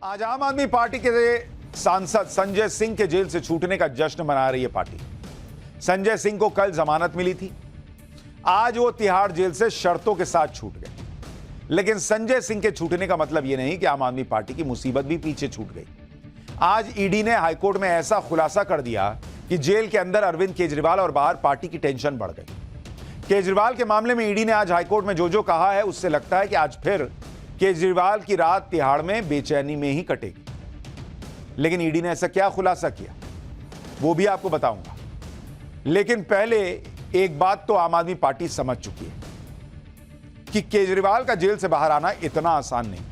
आज आम आदमी पार्टी के सांसद संजय सिंह के जेल से छूटने का जश्न मना रही है पार्टी। संजय सिंह को कल जमानत मिली थी। आज वो तिहाड़ जेल से शर्तों के साथ छूट गए। लेकिन संजय सिंह के छूटने का मतलब यह नहीं कि आम आदमी पार्टी की मुसीबत भी पीछे छूट गई। आज ईडी ने हाईकोर्ट में ऐसा खुलासा कर दिया कि जेल के अंदर अरविंद केजरीवाल और बाहर पार्टी की टेंशन बढ़ गई। केजरीवाल के मामले में ईडी ने आज हाईकोर्ट में जो कहा है, उससे लगता है कि आज फिर केजरीवाल की रात तिहाड़ में बेचैनी में ही कटेगी। लेकिन ईडी ने ऐसा क्या खुलासा किया, वो भी आपको बताऊंगा। लेकिन पहले एक बात तो आम आदमी पार्टी समझ चुकी है कि केजरीवाल का जेल से बाहर आना इतना आसान नहीं।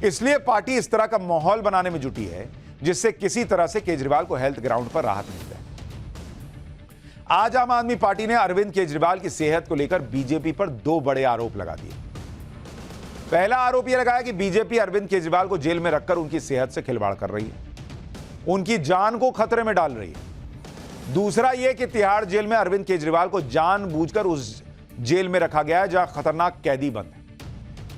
इसलिए पार्टी इस तरह का माहौल बनाने में जुटी है जिससे किसी तरह से केजरीवाल को हेल्थ ग्राउंड पर राहत मिल जाए। आज आम आदमी पार्टी ने अरविंद केजरीवाल की सेहत को लेकर बीजेपी पर दो बड़े आरोप लगा दिए। पहला आरोप यह लगाया कि बीजेपी अरविंद केजरीवाल को जेल में रखकर उनकी सेहत से खिलवाड़ कर रही है, उनकी जान को खतरे में डाल रही है। दूसरा यह कि तिहाड़ जेल में अरविंद केजरीवाल को जानबूझकर उस जेल में रखा गया है जहां खतरनाक कैदी बंद है।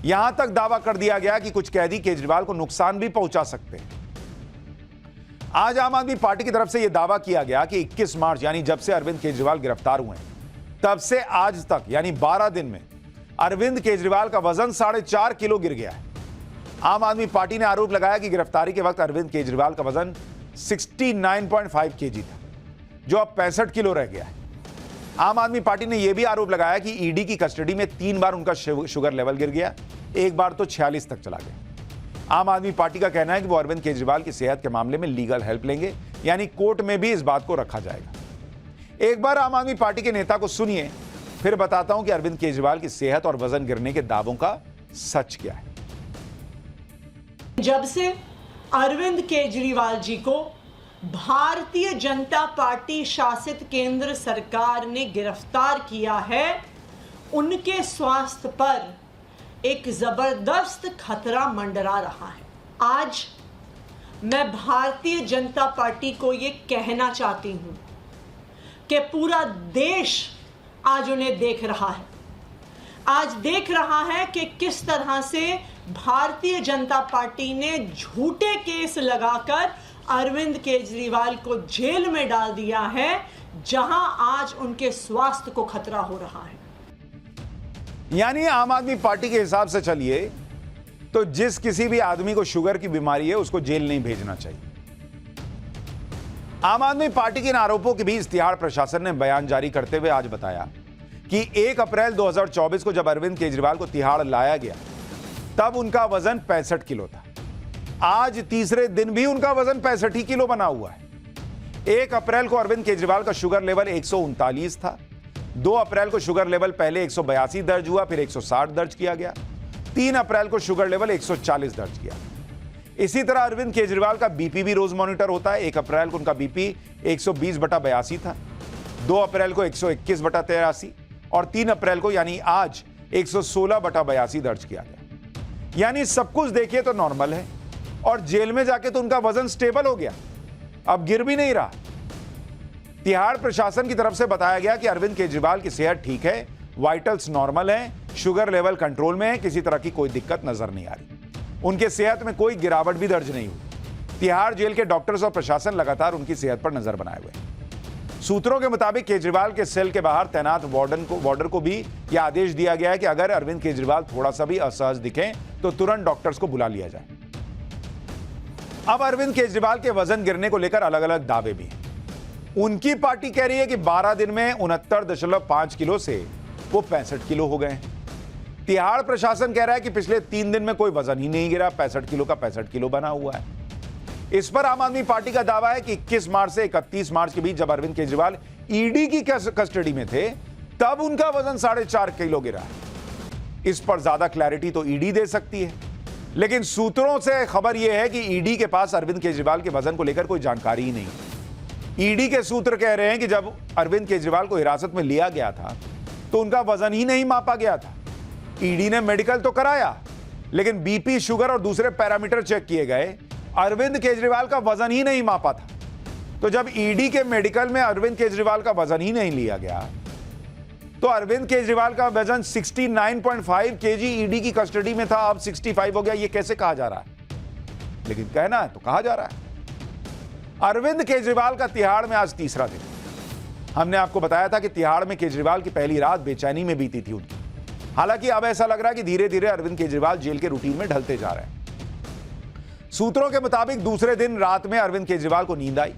यहां तक दावा कर दिया गया कि कुछ कैदी केजरीवाल को नुकसान भी पहुंचा सकते हैं। आज आम आदमी पार्टी की तरफ से यह दावा किया गया कि 21 मार्च यानी जब से अरविंद केजरीवाल गिरफ्तार हुए हैं तब से आज तक यानी 12 दिन में अरविंद केजरीवाल का वजन 4.5 किलो गिर गया है। आम आदमी पार्टी ने आरोप लगाया कि गिरफ्तारी के वक्त अरविंद केजरीवाल का वजन 69.5 केजी था, जो अब 65 किलो रह गया है। आम आदमी पार्टी ने यह भी आरोप लगाया कि ईडी की कस्टडी में 3 बार उनका शुगर लेवल गिर गया, एक बार तो 46 तक चला गया। आम आदमी पार्टी का कहना है कि वो अरविंद केजरीवाल की सेहत के मामले में लीगल हेल्प लेंगे, यानी कोर्ट में भी इस बात को रखा जाएगा। एक बार आम आदमी पार्टी के नेता को सुनिए, फिर बताता हूं कि अरविंद केजरीवाल की सेहत और वजन गिरने के दावों का सच क्या है। जब से अरविंद केजरीवाल जी को भारतीय जनता पार्टी शासित केंद्र सरकार ने गिरफ्तार किया है, उनके स्वास्थ्य पर एक जबरदस्त खतरा मंडरा रहा है। आज मैं भारतीय जनता पार्टी को यह कहना चाहती हूं कि पूरा देश आज उन्हें देख रहा है। आज देख रहा है कि किस तरह से भारतीय जनता पार्टी ने झूठे केस लगाकर अरविंद केजरीवाल को जेल में डाल दिया है, जहां आज उनके स्वास्थ्य को खतरा हो रहा है। यानी आम आदमी पार्टी के हिसाब से चलिए तो जिस किसी भी आदमी को शुगर की बीमारी है उसको जेल नहीं भेजना चाहिए। आम आदमी पार्टी के इन आरोपों के बीच तिहाड़ प्रशासन ने बयान जारी करते हुए आज बताया कि 1 अप्रैल 2024 को जब अरविंद केजरीवाल को तिहाड़ लाया गया तब उनका वजन 65 किलो था। आज तीसरे दिन भी उनका वजन 65 ही किलो बना हुआ है। 1 अप्रैल को अरविंद केजरीवाल का शुगर लेवल 139 था। 2 अप्रैल को शुगर लेवल पहले 182 दर्ज हुआ, फिर 160 दर्ज किया गया। 3 अप्रैल को शुगर लेवल 140 दर्ज किया। इसी तरह अरविंद केजरीवाल का बीपी भी रोज मॉनिटर होता है। 1 अप्रैल को उनका बीपी 120/82 था, 2 अप्रैल को 121/83 और 3 अप्रैल को यानी आज 116/82 दर्ज किया गया। यानी सब कुछ देखिए तो नॉर्मल है और जेल में जाके तो उनका वजन स्टेबल हो गया, अब गिर भी नहीं रहा। तिहाड़ प्रशासन की तरफ से बताया गया कि अरविंद केजरीवाल की सेहत ठीक है, वाइटल्स नॉर्मल हैं, शुगर लेवल कंट्रोल में है, किसी तरह की कोई दिक्कत नजर नहीं आ रही। उनके सेहत में कोई गिरावट भी दर्ज नहीं हुई। तिहाड़ जेल के डॉक्टर्स और प्रशासन लगातार उनकी सेहत पर नजर बनाए हुए हैं। सूत्रों के मुताबिक केजरीवाल के सेल के बाहर तैनात वार्डर को भी यह आदेश दिया गया है कि अगर अरविंद केजरीवाल थोड़ा सा भी असहज दिखें तो तुरंत डॉक्टर्स को बुला लिया जाए। अब अरविंद केजरीवाल के वजन गिरने को लेकर अलग अलग दावे भी हैं। उनकी पार्टी कह रही है कि 12 दिन में 69.5 किलो से वो 65 किलो हो गए हैं। तिहाड़ प्रशासन कह रहा है कि पिछले 3 दिन में कोई वजन ही नहीं गिरा, 65 किलो का 65 किलो बना हुआ है। इस पर आम आदमी पार्टी का दावा है कि 21 मार्च से 31 मार्च के बीच जब अरविंद केजरीवाल ईडी की कस्टडी में थे तब उनका वजन 4.5 किलो गिरा है। इस पर ज्यादा क्लैरिटी तो ईडी दे सकती है, लेकिन सूत्रों से खबर यह है कि ईडी के पास अरविंद केजरीवाल के वजन को लेकर कोई जानकारी ही नहीं। ईडी के सूत्र कह रहे हैं कि जब अरविंद केजरीवाल को हिरासत में लिया गया था तो उनका वजन ही नहीं मापा गया था। ईडी ने मेडिकल तो कराया, लेकिन बीपी, शुगर और दूसरे पैरामीटर चेक किए गए, अरविंद केजरीवाल का वजन ही नहीं मापा था। तो जब ईडी के मेडिकल में अरविंद केजरीवाल का वजन ही नहीं लिया गया तो अरविंद केजरीवाल का वजन 69.5 केजी ईडी की कस्टडी में था, अब 65 हो गया। ये कैसे कहा जा रहा है? लेकिन कहना है तो कहा जा रहा है। अरविंद केजरीवाल का तिहाड़ में आज तीसरा दिन। हमने आपको बताया था कि तिहाड़ में केजरीवाल की पहली रात बेचैनी में बीती थी उनकी। हालांकि अब ऐसा लग रहा है कि धीरे धीरे अरविंद केजरीवाल जेल के रूटीन में ढलते जा रहे हैं। सूत्रों के मुताबिक दूसरे दिन रात में अरविंद केजरीवाल को नींद आई।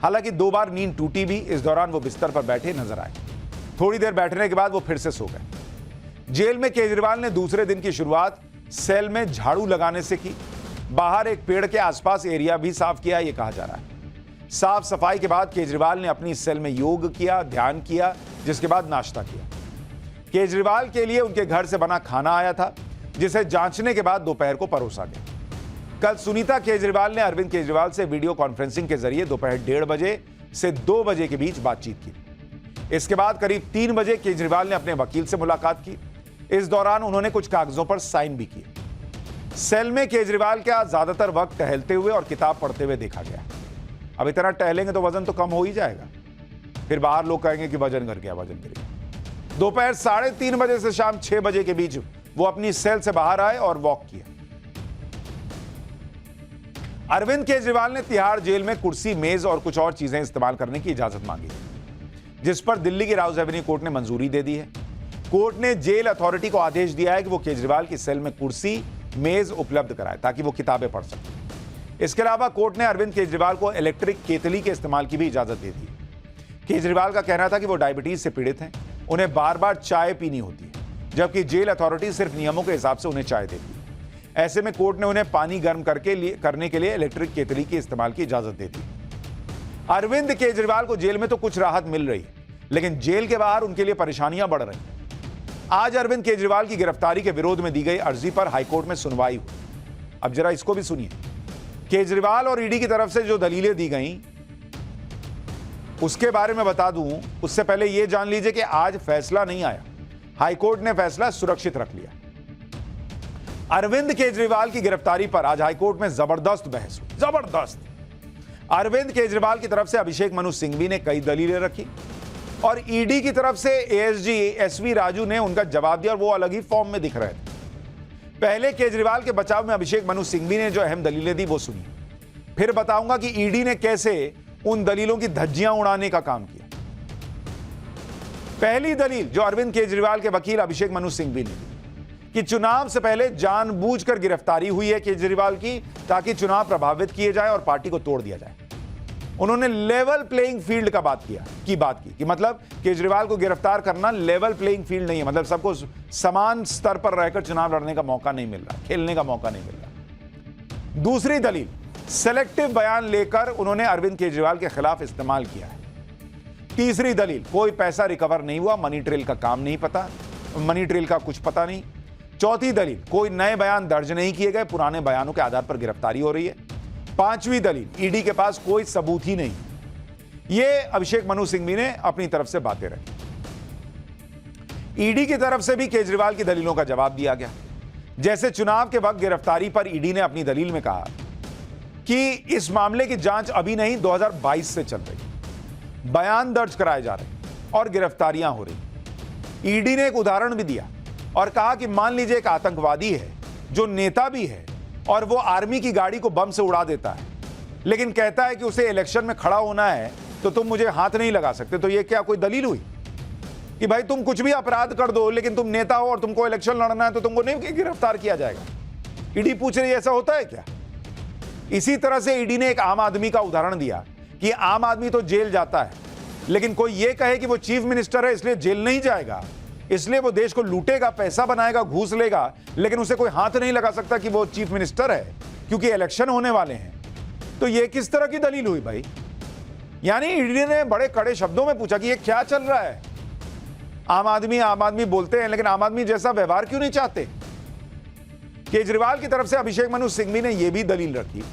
हालांकि 2 बार नींद टूटी भी। इस दौरान वो बिस्तर पर बैठे नजर आए। थोड़ी देर बैठने के बाद वो फिर से सो गए। जेल में केजरीवाल ने दूसरे दिन की शुरुआत सेल में झाड़ू लगाने से की। बाहर एक पेड़ के आसपास एरिया भी साफ किया, यह कहा जा रहा है। साफ सफाई के बाद केजरीवाल ने अपनी सेल में योग किया, ध्यान किया, जिसके बाद नाश्ता किया। केजरीवाल के लिए उनके घर से बना खाना आया था, जिसे जांचने के बाद दोपहर को परोसा गया। कल सुनीता केजरीवाल ने अरविंद केजरीवाल से वीडियो कॉन्फ्रेंसिंग के जरिए दोपहर 1:30 बजे से 2 बजे के बीच बातचीत की। इसके बाद करीब 3 बजे केजरीवाल ने अपने वकील से मुलाकात की। इस दौरान उन्होंने कुछ कागजों पर साइन भी किए। सेल में केजरीवाल का ज्यादातर वक्त टहलते हुए और किताब पढ़ते हुए देखा गया। अब इतना टहलेंगे तो वजन तो कम हो ही जाएगा, फिर बाहर लोग कहेंगे कि वजन गिर गया, वजन गिर गया। दोपहर 3:30 बजे से शाम 6 बजे के बीच वो अपनी सेल से बाहर आए और वॉक किया। अरविंद केजरीवाल ने तिहाड़ जेल में कुर्सी, मेज और कुछ और चीजें इस्तेमाल करने की इजाजत मांगी, जिस पर दिल्ली की राउज एवेन्यू कोर्ट ने मंजूरी दे दी है। कोर्ट ने जेल अथॉरिटी को आदेश दिया है कि वो केजरीवाल की सेल में कुर्सी, मेज उपलब्ध कराए ताकि वो किताबें पढ़ सकें। इसके अलावा कोर्ट ने अरविंद केजरीवाल को इलेक्ट्रिक केतली के इस्तेमाल की भी इजाजत दे दी है। केजरीवाल का कहना था कि वो डायबिटीज से पीड़ित हैं, उन्हें बार बार चाय पीनी होती है, जबकि जेल अथॉरिटी सिर्फ नियमों के हिसाब से उन्हें चाय देती है। ऐसे में कोर्ट ने उन्हें पानी गर्म करने के लिए इलेक्ट्रिक केतली के इस्तेमाल की इजाजत दे दी। अरविंद केजरीवाल को जेल में तो कुछ राहत मिल रही है, लेकिन जेल के बाहर उनके लिए परेशानियां बढ़ रही हैं। आज अरविंद केजरीवाल की गिरफ्तारी के विरोध में दी गई अर्जी पर हाईकोर्ट में सुनवाई हुई। अब जरा इसको भी सुनिए। केजरीवाल और ईडी की तरफ से जो दलीलें दी गई उसके बारे में बता दूं, उससे पहले यह जान लीजिए कि आज फैसला नहीं आया। हाईकोर्ट ने फैसला सुरक्षित रख लिया। अरविंद केजरीवाल की गिरफ्तारी पर आज हाईकोर्ट में जबरदस्त बहस हुई, जबरदस्त। अरविंद केजरीवाल की तरफ से अभिषेक मनु सिंघवी ने कई दलीलें रखी और ईडी की तरफ से एएसजी एसवी राजू ने उनका जवाब दिया और वो अलग ही फॉर्म में दिख रहे थे। पहले केजरीवाल के बचाव में अभिषेक मनु सिंघवी ने जो अहम दलीलें दी वो सुनिए, फिर बताऊंगा कि ईडी ने कैसे उन दलीलों की धज्जियां उड़ाने का काम किया। पहली दलील जो अरविंद केजरीवाल के वकील अभिषेक मनु सिंघवी ने दी कि चुनाव से पहले जानबूझकर गिरफ्तारी हुई है केजरीवाल की ताकि चुनाव प्रभावित किए जाए और पार्टी को तोड़ दिया जाए। उन्होंने लेवल प्लेइंग फील्ड का बात की कि मतलब केजरीवाल को गिरफ्तार करना लेवल प्लेइंग फील्ड नहीं है, मतलब सबको समान स्तर पर रहकर चुनाव लड़ने का मौका नहीं मिल रहा, खेलने का मौका नहीं मिल रहा। दूसरी दलील, सेलेक्टिव बयान लेकर उन्होंने अरविंद केजरीवाल के खिलाफ इस्तेमाल किया है। तीसरी दलील, कोई पैसा रिकवर नहीं हुआ, मनी ट्रेल का काम नहीं पता, मनी ट्रेल का कुछ पता नहीं। चौथी दलील, कोई नए बयान दर्ज नहीं किए गए, पुराने बयानों के आधार पर गिरफ्तारी हो रही है। पांचवी दलील, ईडी के पास कोई सबूत ही नहीं। ये अभिषेक मनु सिंघवी ने अपनी तरफ से बातें रखी। ईडी की तरफ से भी केजरीवाल की दलीलों का जवाब दिया गया। जैसे चुनाव के वक्त गिरफ्तारी पर ईडी ने अपनी दलील में कहा कि इस मामले की जांच अभी नहीं 2022 से चल रही, बयान दर्ज कराए जा रहे और गिरफ्तारियां हो रही। ईडी ने एक उदाहरण भी दिया और कहा कि मान लीजिए एक आतंकवादी है जो नेता भी है और वो आर्मी की गाड़ी को बम से उड़ा देता है, लेकिन कहता है कि उसे इलेक्शन में खड़ा होना है तो तुम मुझे हाथ नहीं लगा सकते। तो ये क्या कोई दलील हुई कि भाई तुम कुछ भी अपराध कर दो लेकिन तुम नेता हो और तुमको इलेक्शन लड़ना है तो तुमको नहीं गिरफ्तार किया जाएगा? ईडी पूछ रही है ऐसा होता है क्या? इसी तरह से ईडी ने एक आम आदमी का उदाहरण दिया कि आम आदमी तो जेल जाता है, लेकिन कोई ये कहे कि वो चीफ मिनिस्टर है इसलिए जेल नहीं जाएगा, इसलिए वो देश को लूटेगा, पैसा बनाएगा, घूस लेगा, लेकिन उसे कोई हाथ नहीं लगा सकता कि वो चीफ मिनिस्टर है क्योंकि इलेक्शन होने वाले हैं। तो ये किस तरह की दलील हुई भाई? यानी ईडी ने बड़े कड़े शब्दों में पूछा कि ये क्या चल रहा है? आम आदमी बोलते हैं, लेकिन आम आदमी जैसा व्यवहार क्यों नहीं चाहते? केजरीवाल की तरफ से अभिषेक मनु सिंघवी ने यह भी दलील रखी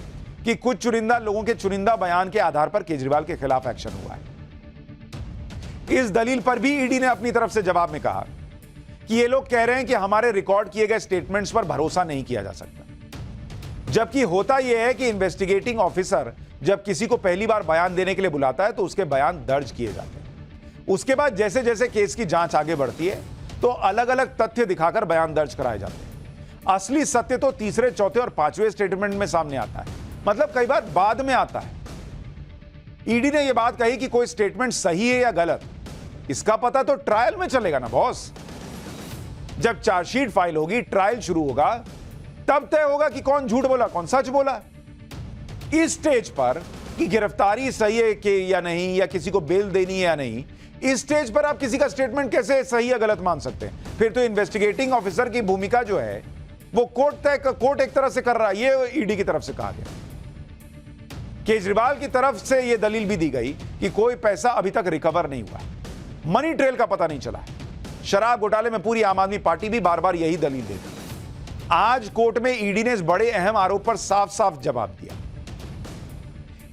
कि कुछ चुनिंदा लोगों के चुनिंदा बयान के आधार पर केजरीवाल के खिलाफ एक्शन हुआ है। इस दलील पर भी ईडी ने अपनी तरफ से जवाब में कहा कि ये लोग कह रहे हैं कि हमारे रिकॉर्ड किए गए स्टेटमेंट्स पर भरोसा नहीं किया जा सकता, जबकि होता यह है कि इन्वेस्टिगेटिंग ऑफिसर जब किसी को पहली बार बयान देने के लिए बुलाता है तो उसके बयान दर्ज किए जाते हैं उसके बाद जैसे जैसे केस की जांच आगे बढ़ती है तो अलग अलग तथ्य दिखाकर बयान दर्ज कराए जाते हैं। असली सत्य तो तीसरे, चौथे और पांचवें स्टेटमेंट में सामने आता है, मतलब कई बार बाद में आता है। ईडी ने यह बात कही कि कोई स्टेटमेंट सही है या गलत, इसका पता तो ट्रायल में चलेगा ना बॉस। जब चार्जशीट फाइल होगी, ट्रायल शुरू होगा, तब तय होगा कि कौन झूठ बोला, कौन सच बोला। इस स्टेज पर कि गिरफ्तारी सही है कि या नहीं, या किसी को बेल देनी है या नहीं, इस स्टेज पर आप किसी का स्टेटमेंट कैसे सही या गलत मान सकते हैं? फिर तो इन्वेस्टिगेटिंग ऑफिसर की भूमिका जो है वो कोर्ट एक तरह से कर रहा है, ये ईडी की तरफ से कहा गया। केजरीवाल की तरफ से यह दलील भी दी गई कि कोई पैसा अभी तक रिकवर नहीं हुआ, मनी ट्रेल का पता नहीं चला है। शराब घोटाले में पूरी आम आदमी पार्टी भी बार बार यही दलील देती। आज कोर्ट में ईडी ने इस बड़े अहम आरोप पर साफ साफ जवाब दिया।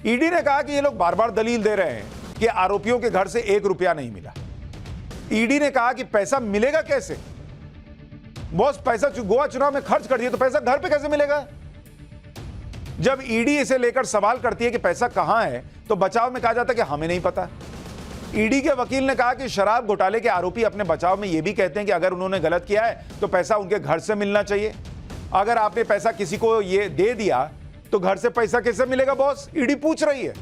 ईडी ने कहा कि ये लोग बार बार दलील दे रहे हैं कि आरोपियों के घर से 1 रुपया नहीं मिला। ईडी ने कहा कि पैसा मिलेगा कैसे? बॉस, पैसा गोवा चुनाव में खर्च कर दिया तो पैसा घर पे कैसे मिलेगा? जब ईडी इसे लेकर सवाल करती है कि पैसा कहां है, तो बचाव में कहा जाता है कि हमें नहीं पता। ईडी के वकील ने कहा कि शराब घोटाले के आरोपी अपने बचाव में यह भी कहते हैं कि अगर उन्होंने गलत किया है तो पैसा उनके घर से मिलना चाहिए। अगर आपने पैसा किसी को ये दे दिया तो घर से पैसा कैसे मिलेगा बॉस? ईडी पूछ रही है।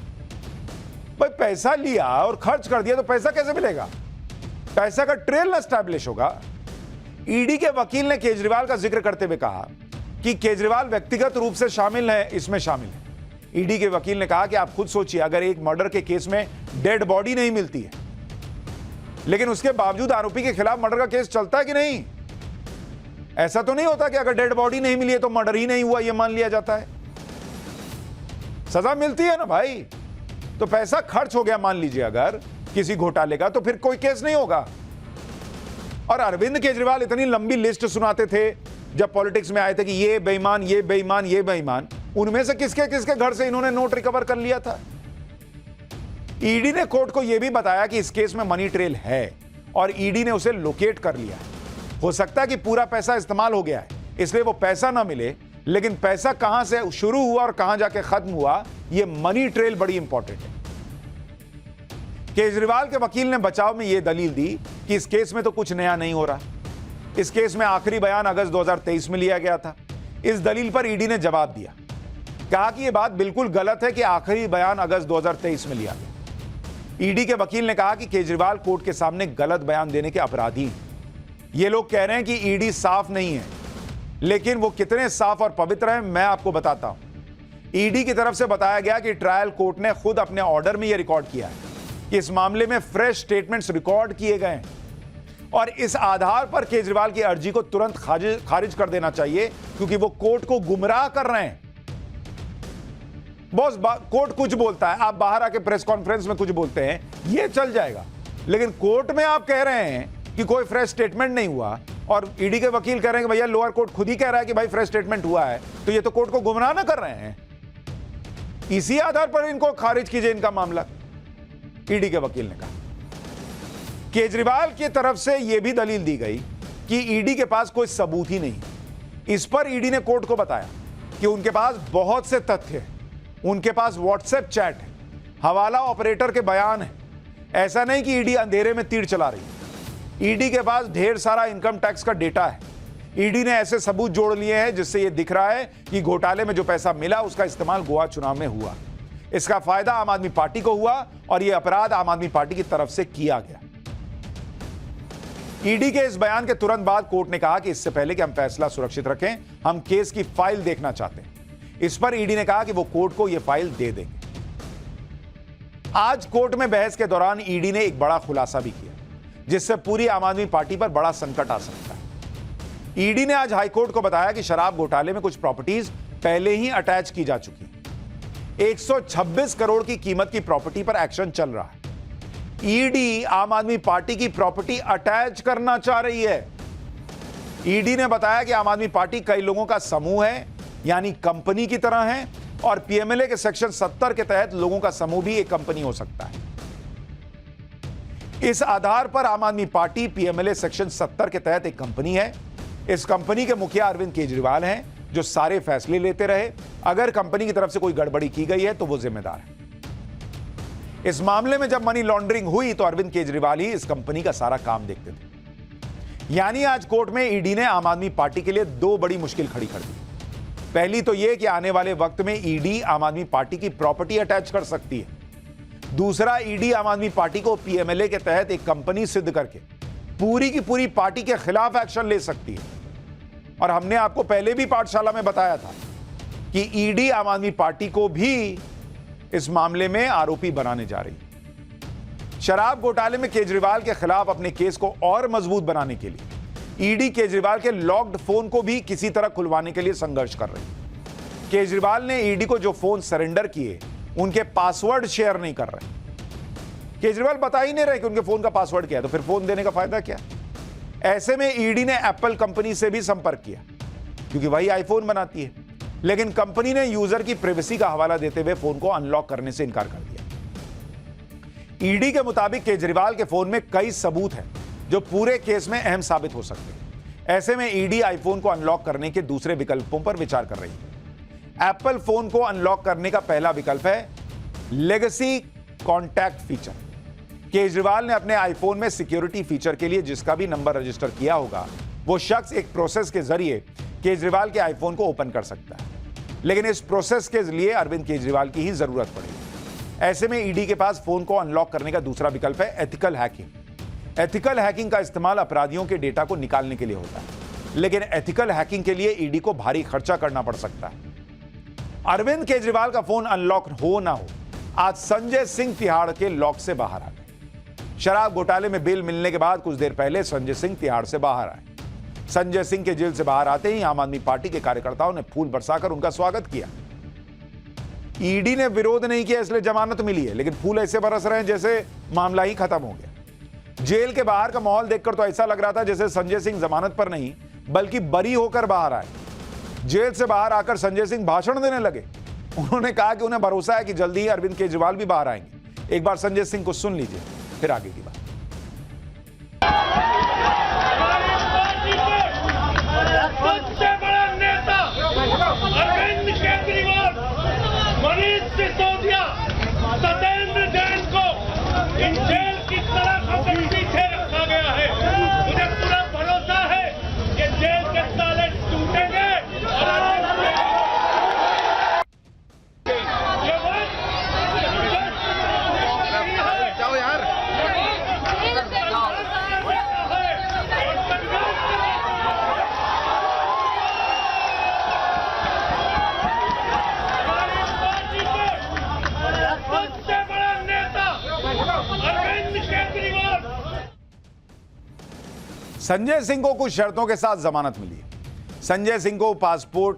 भाई, पैसा लिया और खर्च कर दिया तो पैसा कैसे मिलेगा? पैसा का ट्रेल ना एस्टैब्लिश होगा। ईडी के वकील ने केजरीवाल का जिक्र करते हुए कहा कि केजरीवाल व्यक्तिगत रूप से शामिल है, इसमें शामिल है। ईडी के वकील ने कहा कि आप खुद सोचिए, अगर एक मर्डर के केस में डेड बॉडी नहीं मिलती है, लेकिन उसके बावजूद आरोपी के खिलाफ मर्डर का केस चलता है कि नहीं? ऐसा तो नहीं होता कि अगर डेड बॉडी नहीं मिली है तो मर्डर ही नहीं हुआ, यह मान लिया जाता है। सजा मिलती है ना भाई। तो पैसा खर्च हो गया मान लीजिए अगर किसी घोटाले का, तो फिर कोई केस नहीं होगा। और अरविंद केजरीवाल इतनी लंबी लिस्ट सुनाते थे जब पॉलिटिक्स में आए थे कि ये बेईमान, ये बेईमान, ये बेईमान, उनमें से किसके किसके घर से इन्होंने नोट रिकवर कर लिया था? ईडी ने कोर्ट को यह भी बताया कि इस केस में मनी ट्रेल है और ईडी ने उसे लोकेट कर लिया है। हो सकता है कि पूरा पैसा इस्तेमाल हो गया है, इसलिए वो पैसा ना मिले, लेकिन पैसा कहां से शुरू हुआ और कहां जाके खत्म हुआ, यह मनी ट्रेल बड़ी इंपॉर्टेंट है। केजरीवाल के वकील ने बचाव में यह दलील दी कि इस केस में तो कुछ नया नहीं हो रहा। इस केस में आखिरी बयान अगस्त 2023 में लिया गया था। इस दलील पर ईडी ने जवाब दिया, कहा कि यह बात बिल्कुल गलत है कि आखिरी बयान अगस्त 2023 में लिया गया। ईडी के वकील ने कहा कि केजरीवाल कोर्ट के सामने गलत बयान देने के अपराधी हैं। ये लोग कह रहे हैं कि ईडी साफ नहीं है, लेकिन वो कितने साफ और पवित्र हैं मैं आपको बताता हूं। ईडी की तरफ से बताया गया कि ट्रायल कोर्ट ने खुद अपने ऑर्डर में यह रिकॉर्ड किया है कि इस मामले में फ्रेश स्टेटमेंट्स रिकॉर्ड किए गए हैं और इस आधार पर केजरीवाल की अर्जी को तुरंत खारिज कर देना चाहिए, क्योंकि वो कोर्ट को गुमराह कर रहे हैं। बॉस, कोर्ट कुछ बोलता है, आप बाहर आके प्रेस कॉन्फ्रेंस में कुछ बोलते हैं, ये चल जाएगा, लेकिन कोर्ट में आप कह रहे हैं कि कोई फ्रेश स्टेटमेंट नहीं हुआ और ईडी के वकील कह रहे हैं कि भैया लोअर कोर्ट खुद ही कह रहा है कि भाई फ्रेश स्टेटमेंट हुआ है, तो ये तो कोर्ट को गुमराह ना कर रहे हैं। इसी आधार पर इनको खारिज कीजिए इनका मामला, ईडी के वकील ने कहा। केजरीवाल की तरफ से यह भी दलील दी गई कि ईडी के पास कोई सबूत ही नहीं। इस पर ईडी ने कोर्ट को बताया कि उनके पास बहुत से तथ्य हैं, उनके पास व्हाट्सएप चैट है, हवाला ऑपरेटर के बयान है। ऐसा नहीं कि ईडी अंधेरे में तीर चला रही है। ईडी के पास ढेर सारा इनकम टैक्स का डेटा है। ईडी ने ऐसे सबूत जोड़ लिए हैं जिससे यह दिख रहा है कि घोटाले में जो पैसा मिला उसका इस्तेमाल गोवा चुनाव में हुआ। इसका फायदा आम आदमी पार्टी को हुआ और यह अपराध आम आदमी पार्टी की तरफ से किया गया। ईडी के इस बयान के तुरंत बाद कोर्ट ने कहा कि इससे पहले कि हम फैसला सुरक्षित रखें, हम केस की फाइल देखना चाहते हैं। इस पर ईडी ने कहा कि वो कोर्ट को यह फाइल दे देंगे। आज कोर्ट में बहस के दौरान ईडी ने एक बड़ा खुलासा भी किया, जिससे पूरी आम आदमी पार्टी पर बड़ा संकट आ सकता है। ईडी ने आज हाईकोर्ट को बताया कि शराब घोटाले में कुछ प्रॉपर्टीज पहले ही अटैच की जा चुकी हैं। 126 करोड़ की कीमत की प्रॉपर्टी पर एक्शन चल रहा है। ईडी आम आदमी पार्टी की प्रॉपर्टी अटैच करना चाह रही है। ईडी ने बताया कि आम आदमी पार्टी कई लोगों का समूह है, यानी कंपनी की तरह है, और पीएमएलए के सेक्शन 70 के तहत लोगों का समूह भी एक कंपनी हो सकता है। इस आधार पर आम आदमी पार्टी पीएमएलए सेक्शन 70 के तहत एक कंपनी है। इस कंपनी के मुखिया अरविंद केजरीवाल हैं, जो सारे फैसले लेते रहे। अगर कंपनी की तरफ से कोई गड़बड़ी की गई है तो वो जिम्मेदार है। इस मामले में जब मनी लॉन्ड्रिंग हुई तो अरविंद केजरीवाल ही इस कंपनी का सारा काम देखते थे। यानी आज कोर्ट में ईडी ने आम आदमी पार्टी के लिए दो बड़ी मुश्किल खड़ी कर दी। पहली तो यह कि आने वाले वक्त में ईडी आम आदमी पार्टी की प्रॉपर्टी अटैच कर सकती है। दूसरा, ईडी आम आदमी पार्टी को पीएमएलए के तहत एक कंपनी सिद्ध करके पूरी की पूरी पार्टी के खिलाफ एक्शन ले सकती है। और हमने आपको पहले भी पाठशाला में बताया था कि ईडी आम आदमी पार्टी को भी इस मामले में आरोपी बनाने जा रही है। शराब घोटाले में केजरीवाल के खिलाफ अपने केस को और मजबूत बनाने के लिए ईडी केजरीवाल के लॉक्ड फोन को भी किसी तरह खुलवाने के लिए संघर्ष कर रही है। केजरीवाल ने ईडी को जो फोन सरेंडर किए उनके पासवर्ड शेयर नहीं कर रहे। केजरीवाल बता ही नहीं रहे कि उनके फोन का पासवर्ड क्या है, तो फिर फोन देने का फायदा क्या? ऐसे में ईडी ने एप्पल कंपनी से भी संपर्क किया क्योंकि वही आईफोन बनाती है, लेकिन कंपनी ने यूजर की प्राइवेसी का हवाला देते हुए फोन को अनलॉक करने से इनकार कर दिया। ईडी के मुताबिक केजरीवाल के फोन में कई सबूत हैं जो पूरे केस में अहम साबित हो सकते हैं। ऐसे में ईडी आईफोन को अनलॉक करने के दूसरे विकल्पों पर विचार कर रही है। एप्पल फोन को अनलॉक करने का पहला विकल्प है लेगेसी कॉन्टैक्ट फीचर। केजरीवाल ने अपने आईफोन में सिक्योरिटी फीचर के लिए जिसका भी नंबर रजिस्टर किया होगा वो शख्स एक प्रोसेस के जरिए केजरीवाल के आईफोन को ओपन कर सकता है, लेकिन इस प्रोसेस के लिए अरविंद केजरीवाल की ही जरूरत पड़ेगी। ऐसे में ईडी के पास फोन को अनलॉक करने का दूसरा विकल्प है एथिकल हैकिंग। एथिकल हैकिंग का इस्तेमाल अपराधियों के डेटा को निकालने के लिए होता है, लेकिन एथिकल हैकिंग के लिए ईडी को भारी खर्चा करना पड़ सकता है। अरविंद केजरीवाल का फोन अनलॉक हो ना हो, आज संजय सिंह तिहाड़ के लॉक से बाहर आ गए। शराब घोटाले में बेल मिलने के बाद कुछ देर पहले संजय सिंह तिहाड़ से बाहर आए। संजय सिंह के जेल से बाहर आते ही आम आदमी पार्टी के कार्यकर्ताओं ने फूल बरसाकर उनका स्वागत किया। ईडी ने विरोध नहीं किया इसलिए जमानत मिली है, लेकिन फूल ऐसे बरस रहे हैं जैसे मामला ही खत्म हो गया। जेल के बाहर का माहौल देखकर तो ऐसा लग रहा था जैसे संजय सिंह जमानत पर नहीं बल्कि बरी होकर बाहर आए। जेल से बाहर आकर संजय सिंह भाषण देने लगे। उन्होंने कहा कि उन्हें भरोसा है कि जल्दी ही अरविंद केजरीवाल भी बाहर आएंगे। एक बार संजय सिंह को सुन लीजिए, फिर आगे की बात। सबसे बड़ा नेता अरविंद केजरीवाल, मनीष सिसोदिया, सत्येंद्र जैन को इन जेल की सलाखों के पीछे रखा गया है। मुझे पूरा भरोसा है कि जेल के ताले टूटेंगे और जाओ यार। सबसे बड़ा नेता अरविंद केजरीवाल। संजय सिंह को कुछ शर्तों के साथ जमानत मिली है। संजय सिंह को पासपोर्ट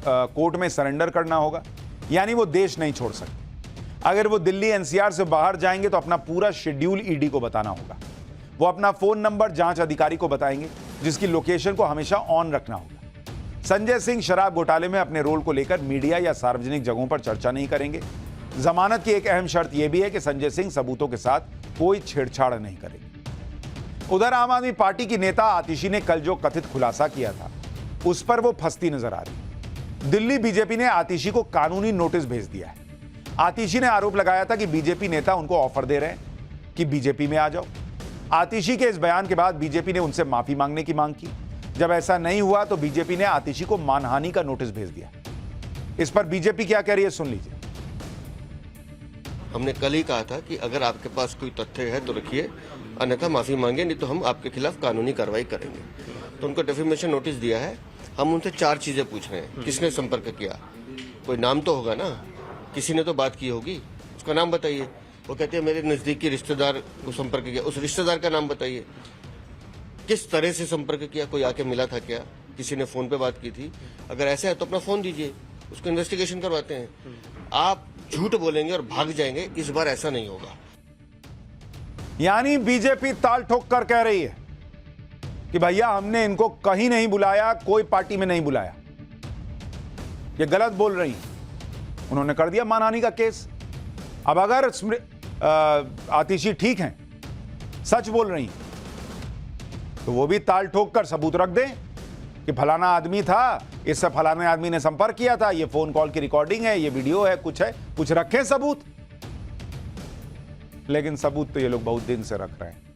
कोर्ट में सरेंडर करना होगा, यानी वो देश नहीं छोड़ सकते। अगर वो दिल्ली एनसीआर से बाहर जाएंगे तो अपना पूरा शेड्यूल ईडी को बताना होगा। वो अपना फोन नंबर जांच अधिकारी को बताएंगे, जिसकी लोकेशन को हमेशा ऑन रखना होगा। संजय सिंह शराब घोटाले में अपने रोल को लेकर मीडिया या सार्वजनिक जगहों पर चर्चा नहीं करेंगे। जमानत की एक अहम शर्त यह भी है कि संजय सिंह सबूतों के साथ कोई छेड़छाड़ नहीं करेंगे। उधर आम आदमी पार्टी की नेता आतिशी ने कल जो कथित खुलासा किया था उस पर वो फंसती नजर आ रही। दिल्ली बीजेपी ने आतिशी को कानूनी नोटिस भेज दिया है। आतिशी ने आरोप लगाया था कि बीजेपी नेता उनको ऑफर दे रहे हैं कि बीजेपी में आ जाओ। आतिशी के इस बयान के बाद बीजेपी ने उनसे माफी मांगने की मांग की। जब ऐसा नहीं हुआ तो बीजेपी ने आतिशी को मानहानि का नोटिस भेज दिया। इस पर बीजेपी क्या कह रही है, सुन लीजिए। हमने कल ही कहा था कि अगर आपके पास कोई तथ्य है तो रखिए, अन्यथा माफी मांगे, नहीं तो हम आपके खिलाफ कानूनी कार्रवाई करेंगे। तो उनको डेफेमेशन नोटिस दिया है। हम उनसे 4 चीजें पूछ रहे हैं। किसने संपर्क किया, कोई नाम तो होगा ना, किसी ने तो बात की होगी, उसका नाम बताइए। वो कहते हैं मेरे नजदीकी रिश्तेदार को संपर्क किया, उस रिश्तेदार का नाम बताइए। किस तरह से संपर्क किया, कोई आके मिला था क्या, किसी ने फोन पे बात की थी? अगर ऐसा है तो अपना फोन दीजिए, उसको इन्वेस्टिगेशन करवाते हैं। आप झूठ बोलेंगे और भाग जाएंगे, इस बार ऐसा नहीं होगा। यानी बीजेपी ताल ठोक कर कह रही है कि भैया हमने इनको कहीं नहीं बुलाया, कोई पार्टी में नहीं बुलाया, ये गलत बोल रही है। उन्होंने कर दिया मानहानि का केस। अब अगर आतिशी ठीक हैं, सच बोल रही हैं, तो वो भी ताल ठोक कर सबूत रख दें कि फलाना आदमी था, इससे फलाने आदमी ने संपर्क किया था, ये फोन कॉल की रिकॉर्डिंग है, ये वीडियो है, कुछ रखें सबूत। लेकिन सबूत तो ये लोग बहुत दिन से रख रहे हैं।